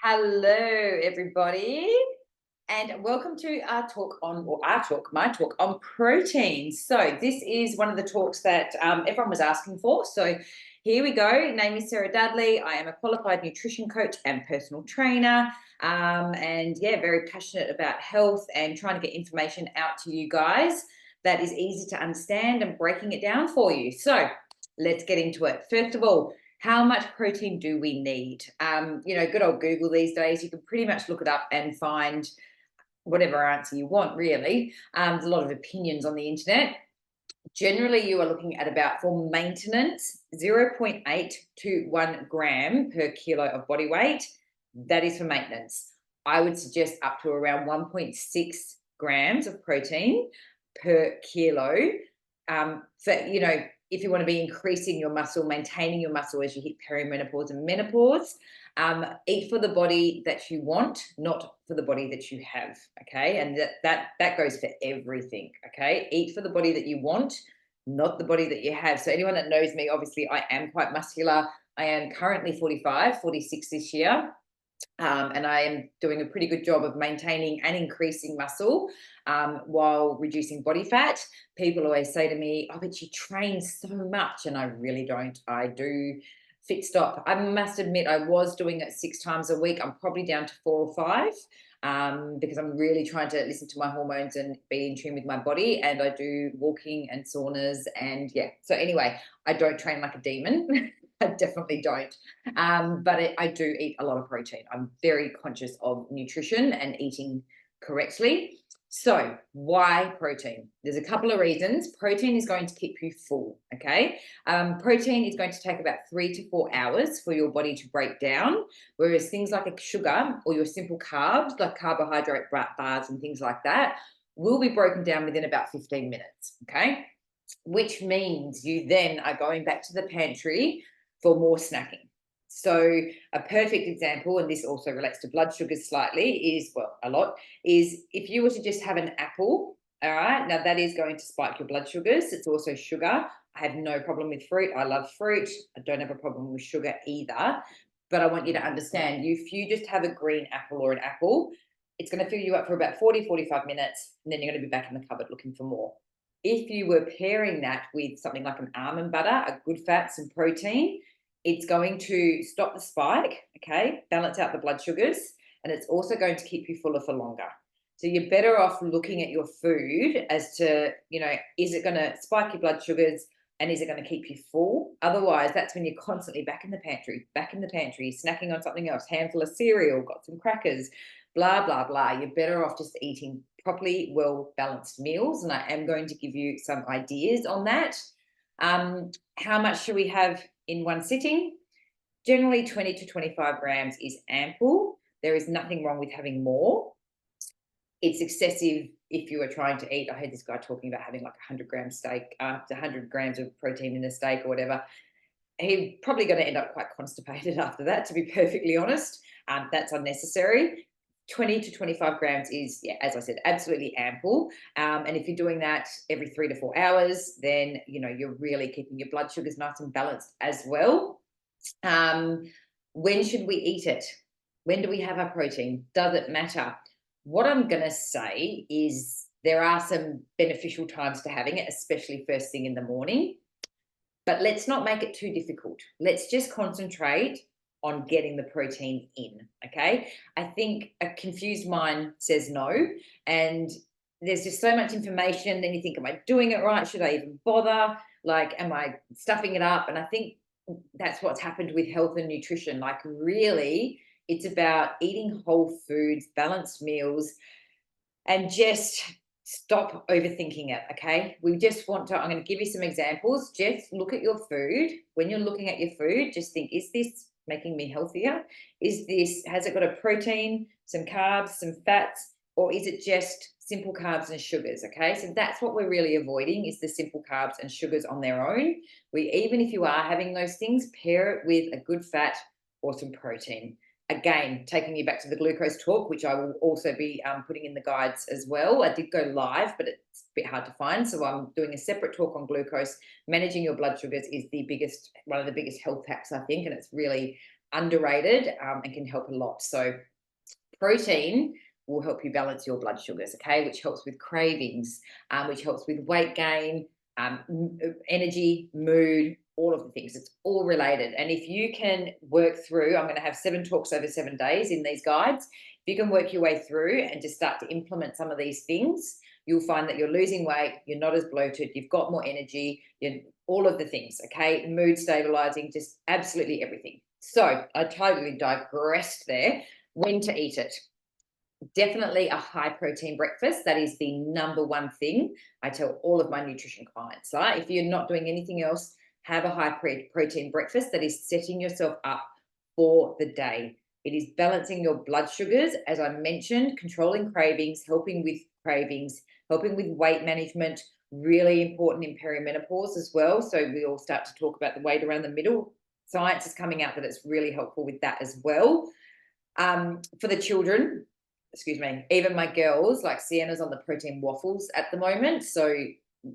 Hello, everybody, and welcome to my talk on protein. So, this is one of the talks that everyone was asking for. So, here we go. Name is Sarah Dudley. I am a qualified nutrition coach and personal trainer. And yeah, very passionate about health and trying to get information out to you guys that is easy to understand and breaking it down for you. So, let's get into it. First of all, how much protein do we need? Good old Google these days, you can pretty much look it up and find whatever answer you want, really. There's a lot of opinions on the internet. Generally, you are looking at about, for maintenance, zero point 0.8 to 1 gram per kilo of body weight. That is for maintenance. I would suggest up to around 1.6 grams of protein per kilo. If you want to be increasing your muscle, maintaining your muscle as you hit perimenopause and menopause, eat for the body that you want, not for the body that you have. Okay, and that goes for everything. Okay, eat for the body that you want, not the body that you have. So anyone that knows me, obviously, I am quite muscular. I am currently 45, 46 this year. And I am doing a pretty good job of maintaining and increasing muscle while reducing body fat. People always say to me, "Oh, but you train so much," and I really don't. I do fit stop. I must admit, I was doing it 6 times a week. I'm probably down to 4 or 5 because I'm really trying to listen to my hormones and be in tune with my body. And I do walking and saunas, and yeah. So anyway, I don't train like a demon. I definitely don't. But I do eat a lot of protein. I'm very conscious of nutrition and eating correctly. So, why protein? There's a couple of reasons. Protein is going to keep you full. Okay. Protein is going to take about 3 to 4 hours for your body to break down, whereas things like a sugar or your simple carbs, like carbohydrate bars and things like that, will be broken down within about 15 minutes. Okay. Which means you then are going back to the pantry for more snacking. So, a perfect example, and this also relates to blood sugars slightly, is well, a lot, is if you were to just have an apple, all right, now that is going to spike your blood sugars. It's also sugar. I have no problem with fruit. I love fruit. I don't have a problem with sugar either. But I want you to understand if you just have a green apple or an apple, it's going to fill you up for about 40, 45 minutes, and then you're going to be back in the cupboard looking for more. If you were pairing that with something like an almond butter, a good fats and protein, it's going to stop the spike, okay, balance out the blood sugars, and it's also going to keep you fuller for longer. So you're better off looking at your food as to, is it going to spike your blood sugars and is it going to keep you full? Otherwise, that's when you're constantly back in the pantry, snacking on something else, handful of cereal, got some crackers, blah, blah, blah. You're better off just eating properly well balanced meals. And I am going to give you some ideas on that. How much should we have in one sitting? Generally, 20 to 25 grams is ample. There is nothing wrong with having more. It's excessive if you are trying to eat. I heard this guy talking about having like 100-gram steak, 100 grams of protein in a steak or whatever. He's probably going to end up quite constipated after that, to be perfectly honest. That's unnecessary. 20 to 25 grams is, yeah, as I said, absolutely ample. And if you're doing that every 3 to 4 hours, then you're really keeping your blood sugars nice and balanced as well. When should we eat it? When do we have our protein? Does it matter? What I'm going to say is there are some beneficial times to having it, especially first thing in the morning. But let's not make it too difficult. Let's just concentrate on getting the protein in. Okay. I think a confused mind says no. And there's just so much information. Then you think, am I doing it right? Should I even bother? Like, am I stuffing it up? And I think that's what's happened with health and nutrition. Like, really, it's about eating whole foods, balanced meals, and just stop overthinking it. Okay. I'm going to give you some examples. Just look at your food. When you're looking at your food, just think, is this making me healthier? Has it got a protein, some carbs, some fats, or is it just simple carbs and sugars? Okay. So that's what we're really avoiding, is the simple carbs and sugars on their own. Even if you are having those things, pair it with a good fat or some protein. Again, taking you back to the glucose talk, which I will also be putting in the guides as well. I did go live, but it's a bit hard to find. So I'm doing a separate talk on glucose. Managing your blood sugars is one of the biggest health hacks, I think. And it's really underrated and can help a lot. So protein will help you balance your blood sugars, okay, which helps with cravings, which helps with weight gain, energy, mood, all of the things. It's all related. And if you can work through, I'm going to have 7 talks over 7 days in these guides. If you can work your way through and just start to implement some of these things, you'll find that you're losing weight, you're not as bloated, you've got more energy, all of the things, okay? Mood stabilizing, just absolutely everything. So I totally digressed there. When to eat it? Definitely a high protein breakfast. That is the number one thing I tell all of my nutrition clients. Right? If you're not doing anything else, have a high protein breakfast that is setting yourself up for the day. It is balancing your blood sugars, as I mentioned, controlling cravings, helping with cravings, helping with weight management, really important in perimenopause as well. So we all start to talk about the weight around the middle. Science is coming out that it's really helpful with that as well. For the children, excuse me, even my girls, like Sienna's on the protein waffles at the moment. So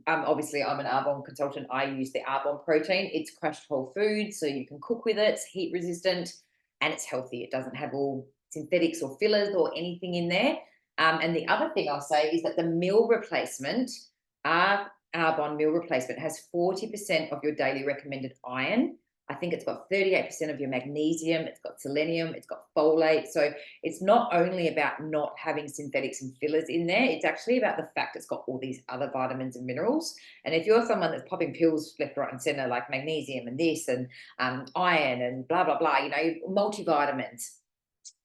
obviously I'm an Arbonne consultant. I use the Arbonne protein. It's crushed whole food, so you can cook with it. It's heat resistant and it's healthy. It doesn't have all synthetics or fillers or anything in there. And the other thing I'll say is that the meal replacement, Arbonne meal replacement, has 40% of your daily recommended iron. I think it's got 38% of your magnesium, it's got selenium, it's got folate. So it's not only about not having synthetics and fillers in there, it's actually about the fact it's got all these other vitamins and minerals. And if you're someone that's popping pills left, right, and center, like magnesium and this and iron and blah, blah, blah, multivitamins,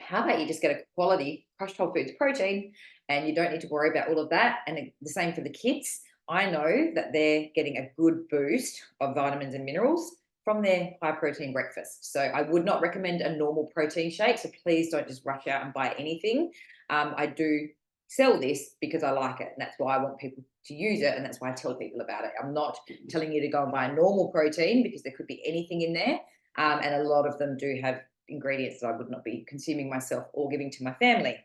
how about you just get a quality crushed whole foods protein and you don't need to worry about all of that? And the same for the kids. I know that they're getting a good boost of vitamins and minerals from their high protein breakfast. So I would not recommend a normal protein shake. So please don't just rush out and buy anything. I do sell this because I like it. And that's why I want people to use it. And that's why I tell people about it. I'm not telling you to go and buy a normal protein because there could be anything in there. And a lot of them do have ingredients that I would not be consuming myself or giving to my family.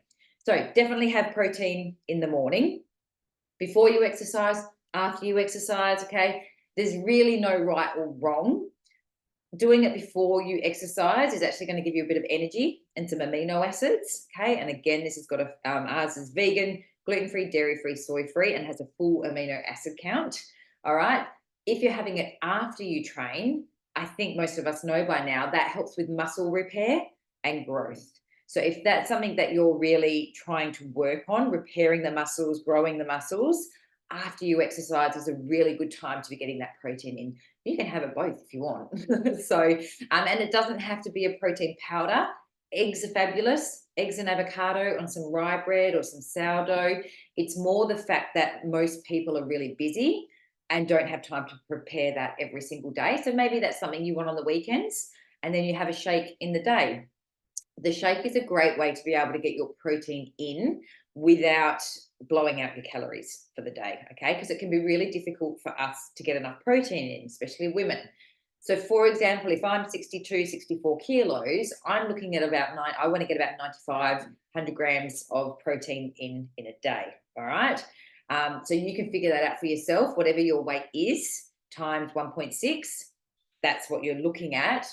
So definitely have protein in the morning, before you exercise, after you exercise, okay? There's really no right or wrong. Doing it before you exercise is actually going to give you a bit of energy and some amino acids, okay? And again, this has got ours is vegan, gluten-free, dairy-free, soy-free, and has a full amino acid count, all right? If you're having it after you train, I think most of us know by now that helps with muscle repair and growth. So if that's something that you're really trying to work on, repairing the muscles, growing the muscles, after you exercise is a really good time to be getting that protein in. You can have it both if you want. So, and it doesn't have to be a protein powder. Eggs are fabulous. Eggs and avocado on some rye bread or some sourdough. It's more the fact that most people are really busy and don't have time to prepare that every single day. So maybe that's something you want on the weekends, and then you have a shake in the day. The shake is a great way to be able to get your protein in without blowing out your calories for the day, okay? Because it can be really difficult for us to get enough protein in, especially women. So for example, if I'm 62, 64 kilos, I'm looking at about I want to get about 95, 100 grams of protein in a day, all right? So you can figure that out for yourself. Whatever your weight is times 1.6, that's what you're looking at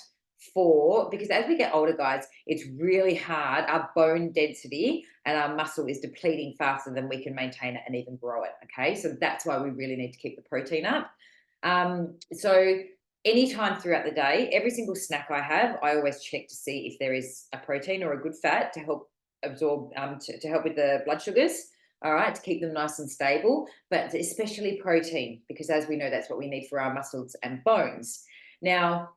because as we get older, guys, it's really hard. Our bone density and our muscle is depleting faster than we can maintain it and even grow it. Okay, so that's why we really need to keep the protein up. So anytime throughout the day, every single snack I have, I always check to see if there is a protein or a good fat to help absorb, to help with the blood sugars. All right, to keep them nice and stable, but especially protein, because as we know, that's what we need for our muscles and bones. Now,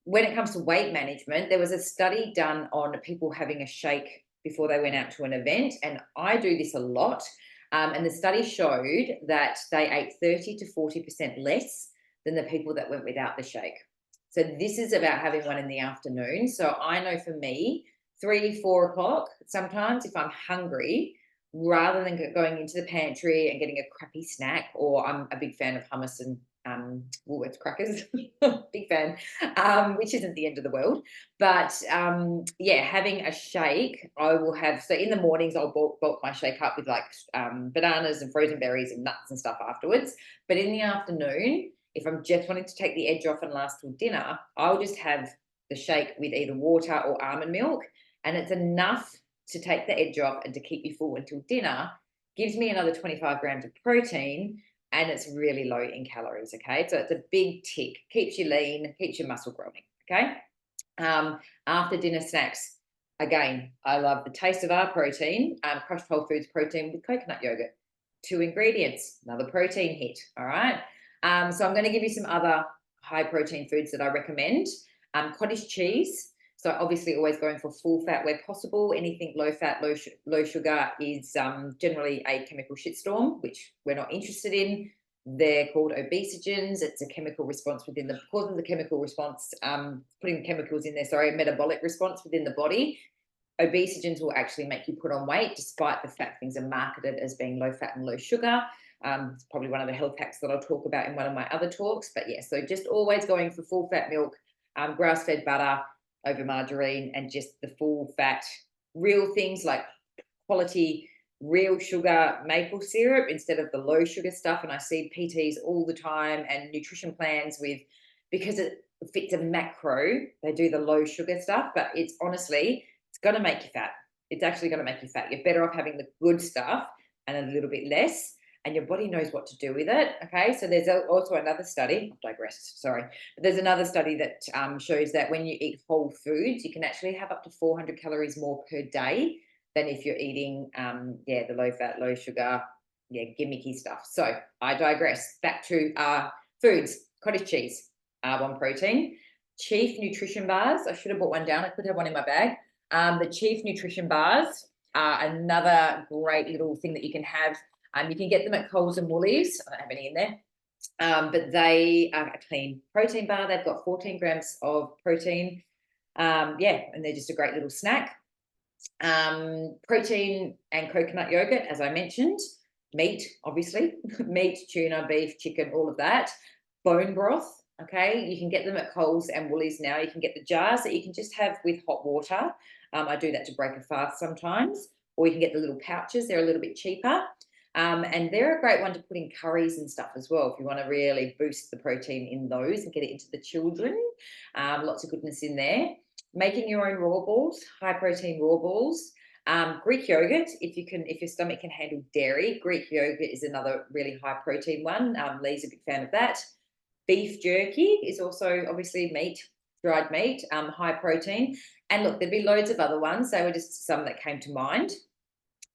when it comes to weight management, there was a study done on people having a shake before they went out to an event, and I do this a lot. And the study showed that they ate 30 to 40% less than the people that went without the shake. So this is about having one in the afternoon. So I know for me, 3, 4 o'clock, sometimes if I'm hungry, rather than going into the pantry and getting a crappy snack, or I'm a big fan of hummus and Woolworths crackers, big fan, which isn't the end of the world. But yeah, having a shake, I will have, so in the mornings, I'll bulk my shake up with like bananas and frozen berries and nuts and stuff afterwards. But in the afternoon, if I'm just wanting to take the edge off and last till dinner, I'll just have the shake with either water or almond milk, and it's enough to take the edge off and to keep you full until dinner. Gives me another 25 grams of protein, and it's really low in calories. Okay, so it's a big tick. Keeps you lean, keeps your muscle growing. Okay. After dinner snacks, again, I love the taste of our protein. Crushed whole foods protein with coconut yogurt. 2 ingredients, another protein hit. All right. So I'm going to give you some other high protein foods that I recommend. Cottage cheese. So obviously always going for full fat where possible. Anything low fat, low sugar is generally a chemical shitstorm, which we're not interested in. They're called obesogens. It's a chemical response within the, causing the chemical response, putting chemicals in there, sorry, metabolic response within the body. Obesogens will actually make you put on weight, despite the fact things are marketed as being low fat and low sugar. It's probably one of the health hacks that I'll talk about in one of my other talks. But yeah, so just always going for full fat milk, grass-fed butter over margarine, and just the full fat, real things like quality real sugar maple syrup instead of the low sugar stuff. And I see PTs all the time and nutrition plans with, because it fits a macro, they do the low sugar stuff, but it's honestly, it's going to make you fat. It's actually going to make you fat. You're better off having the good stuff and a little bit less, and your body knows what to do with it. Okay, so there's also another study, I've digressed, sorry, but there's another study that shows that when you eat whole foods, you can actually have up to 400 calories more per day than if you're eating, the low fat, low sugar, gimmicky stuff. So I digress. Back to foods. Cottage cheese, one protein. Chief nutrition bars. I should have bought one down. I could have one in my bag. The Chief nutrition bars are another great little thing that you can have. You can get them at Coles and Woolies. I don't have any in there. But they are a clean protein bar. They've got 14 grams of protein. And they're just a great little snack. Protein and coconut yogurt, as I mentioned. Meat, obviously. Meat, tuna, beef, chicken, all of that. Bone broth. Okay, you can get them at Coles and Woolies now. You can get the jars that you can just have with hot water. I do that to break a fast sometimes. Or you can get the little pouches. They're a little bit cheaper. And they're a great one to put in curries and stuff as well, if you want to really boost the protein in those and get it into the children. Lots of goodness in there. Making your own raw balls, high protein raw balls. Greek yogurt, if your stomach can handle dairy, Greek yogurt is another really high protein one. Lee's a big fan of that. Beef jerky is also obviously meat, dried meat, high protein. And look, there'd be loads of other ones. They were just some that came to mind.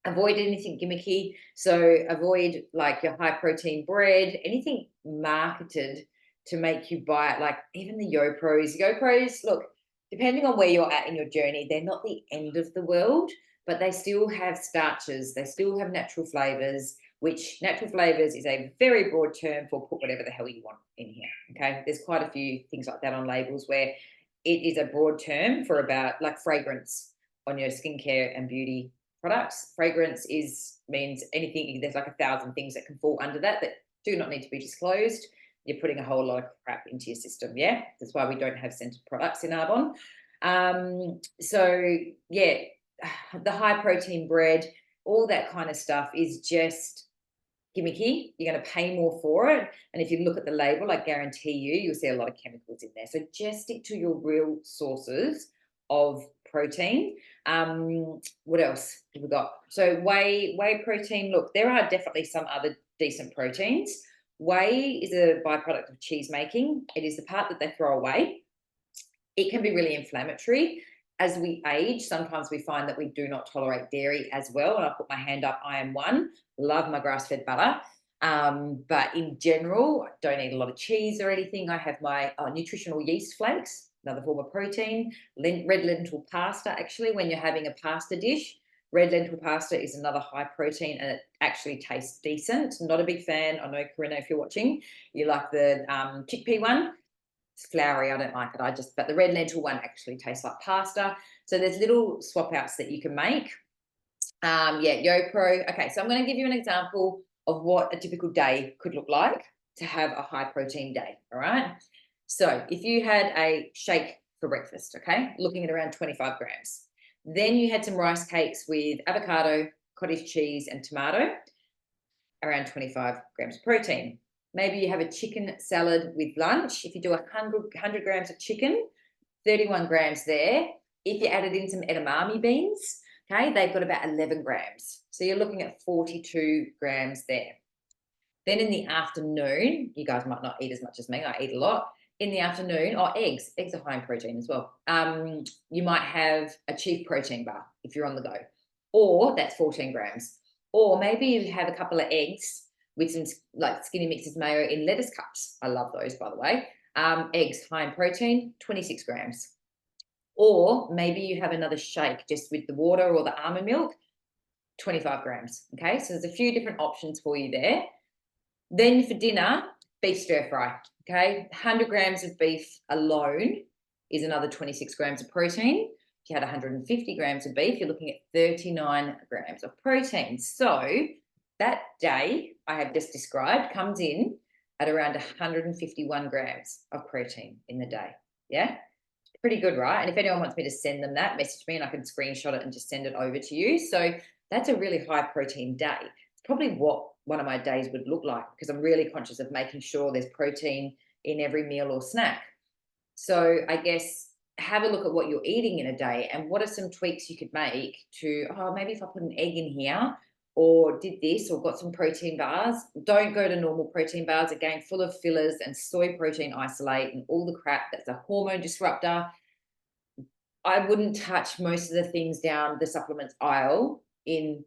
Avoid anything gimmicky. So avoid like your high protein bread, anything marketed to make you buy it, like even the YoPros. YoPros, look, depending on where you're at in your journey, they're not the end of the world, but they still have starches. They still have natural flavors, which natural flavors is a very broad term for put whatever the hell you want in here. Okay. There's quite a few things like that on labels where it is a broad term for about like fragrance on your skincare and beauty products. Fragrance means anything, there's like 1,000 things that can fall under that do not need to be disclosed. You're putting a whole lot of crap into your system. Yeah. That's why we don't have scented products in Arbonne. The high protein bread, all that kind of stuff is just gimmicky. You're going to pay more for it. And if you look at the label, I guarantee you'll see a lot of chemicals in there. So just stick to your real sources of protein. What else have we got? So whey protein. Look, there are definitely some other decent proteins. Whey is a byproduct of cheese making. It is the part that they throw away. It can be really inflammatory. As we age, sometimes we find that we do not tolerate dairy as well. And I'll put my hand up. I am one. Love my grass-fed butter. But in general, I don't eat a lot of cheese or anything. I have my nutritional yeast flakes, another form of protein. Red lentil pasta, actually, when you're having a pasta dish. Red lentil pasta is another high protein, and it actually tastes decent. Not a big fan. I know, Corinna, if you're watching, you like the chickpea one. It's floury. I don't like it. But the red lentil one actually tastes like pasta. So there's little swap outs that you can make. YoPro. Okay, so I'm going to give you an example of what a typical day could look like to have a high protein day. All right. So if you had a shake for breakfast, okay, looking at around 25 grams, then you had some rice cakes with avocado, cottage cheese, and tomato, around 25 grams of protein. Maybe you have a chicken salad with lunch. If you do 100 grams of chicken, 31 grams there. If you added in some edamame beans, okay, they've got about 11 grams. So you're looking at 42 grams there. Then in the afternoon, you guys might not eat as much as me. I eat a lot. In the afternoon, or eggs. Eggs are high in protein as well. You might have a Chief protein bar if you're on the go, or that's 14 grams. Or maybe you have a couple of eggs with some like Skinny Mixes mayo in lettuce cups. I love those, by the way. Eggs high in protein, 26 grams. Or maybe you have another shake just with the water or the almond milk, 25 grams. Okay, so there's a few different options for you there. Then for dinner, beef stir fry. Okay, 100 grams of beef alone is another 26 grams of protein. If you had 150 grams of beef, you're looking at 39 grams of protein. So that day I have just described comes in at around 151 grams of protein in the day. Yeah, pretty good, right? And if anyone wants me to send them that, message me and I can screenshot it and just send it over to you. So that's a really high protein day. It's probably what one of my days would look like, because I'm really conscious of making sure there's protein in every meal or snack. So I guess have a look at what you're eating in a day and what are some tweaks you could make to, oh, maybe if I put an egg in here or did this or got some protein bars. Don't go to normal protein bars, again, full of fillers and soy protein isolate and all the crap that's a hormone disruptor. I wouldn't touch most of the things down the supplements aisle in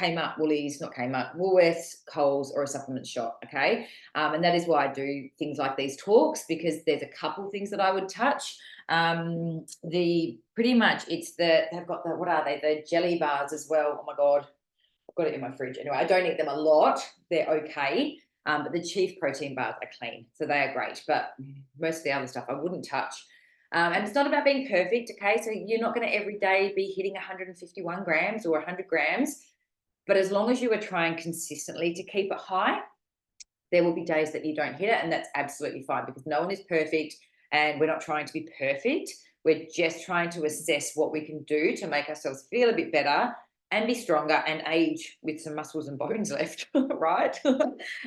Kmart, Woolies, not Kmart, Woolworths, Coles, or a supplement shop. Okay. And that is why I do things like these talks, because there's a couple things that I would touch. The pretty much they've got what are they? The jelly bars as well. Oh my God. I've got it in my fridge. Anyway, I don't eat them a lot. They're okay. But the Chief protein bars are clean. So they are great. But most of the other stuff I wouldn't touch. And it's not about being perfect. Okay. So you're not going to every day be hitting 151 grams or 100 grams. But as long as you are trying consistently to keep it high, there will be days that you don't hit it, and that's absolutely fine, because no one is perfect and we're not trying to be perfect. We're just trying to assess what we can do to make ourselves feel a bit better and be stronger and age with some muscles and bones left, right?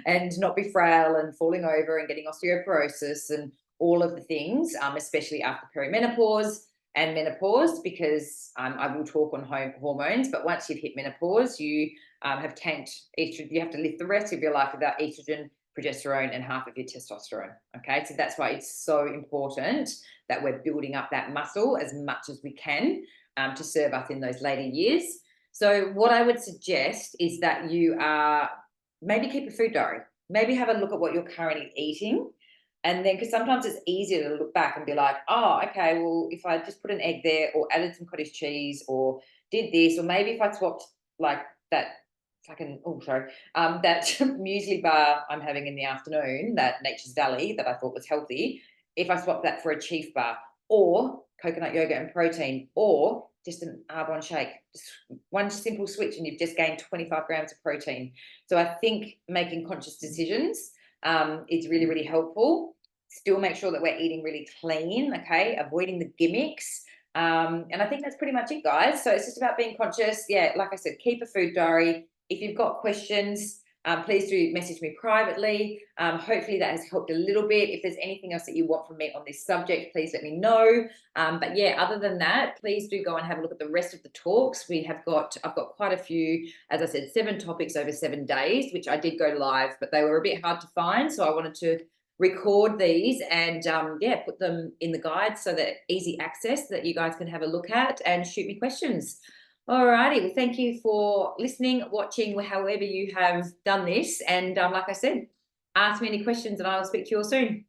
And not be frail and falling over and getting osteoporosis and all of the things, especially after perimenopause and menopause, because I will talk on hormones, but once you've hit menopause, you have tanked estrogen. You have to live the rest of your life without estrogen, progesterone, and half of your testosterone. Okay, so that's why it's so important that we're building up that muscle as much as we can to serve us in those later years. So what I would suggest is that you maybe keep a food diary. Maybe have a look at what you're currently eating. And then, because sometimes it's easier to look back and be like, oh, okay, well, if I just put an egg there or added some cottage cheese or did this, or maybe if I swapped like that that muesli bar I'm having in the afternoon, that Nature's Valley that I thought was healthy, if I swapped that for a Chief bar or coconut yogurt and protein or just an Arbonne shake, just one simple switch and you've just gained 25 grams of protein. So I think making conscious decisions is really, really helpful. Still make sure that we're eating really clean, okay? Avoiding the gimmicks. And I think that's pretty much it, guys. So it's just about being conscious. Yeah, like I said, keep a food diary. If you've got questions, please do message me privately. Hopefully that has helped a little bit. If there's anything else that you want from me on this subject, please let me know. But yeah, other than that, please do go and have a look at the rest of the talks. I've got quite a few, as I said, 7 topics over 7 days, which I did go live, but they were a bit hard to find. So I wanted to record these and put them in the guide so that easy access that you guys can have a look at and shoot me questions. All righty. Well, thank you for listening, watching, however you have done this. And like I said, ask me any questions and I will speak to you all soon.